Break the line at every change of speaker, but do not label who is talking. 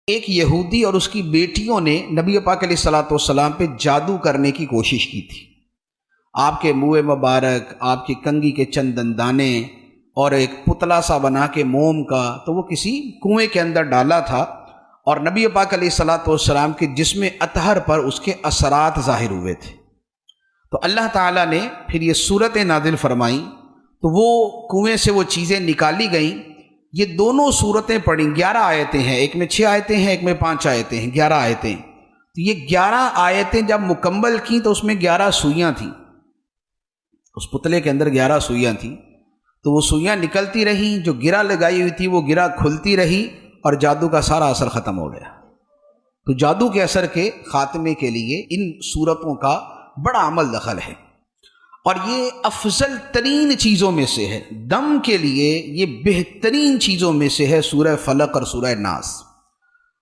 ایک یہودی اور اس کی بیٹیوں نے نبی پاک علیہ الصلوۃ والسلام پہ جادو کرنے کی کوشش کی تھی۔ آپ کے منہ مبارک، آپ کی کنگھی کے چند دندانے اور ایک پتلا سا بنا کے موم کا، تو وہ کسی کنویں کے اندر ڈالا تھا اور نبی پاک علیہ الصلوۃ والسلام کے جسم اطہر پر اس کے اثرات ظاہر ہوئے تھے۔ تو اللہ تعالیٰ نے پھر یہ صورتیں نازل فرمائیں، تو وہ کنویں سے وہ چیزیں نکالی گئیں۔ یہ دونوں صورتیں پڑھیں، 11 آیتیں ہیں، ایک میں 6 آیتیں ہیں، ایک میں 5 آیتیں ہیں، 11 آیتیں۔ تو یہ 11 آیتیں جب مکمل کیں تو اس میں 11 سوئیاں تھیں، اس پتلے کے اندر 11 سوئیاں تھیں۔ تو وہ سوئیاں نکلتی رہیں، جو گرہ لگائی ہوئی تھی وہ گرہ کھلتی رہی اور جادو کا سارا اثر ختم ہو گیا۔ تو جادو کے اثر کے خاتمے کے لیے ان صورتوں کا بڑا عمل دخل ہے، اور یہ افضل ترین چیزوں میں سے ہے۔ دم کے لیے یہ بہترین چیزوں میں سے ہے سورہ فلق اور سورہ ناس۔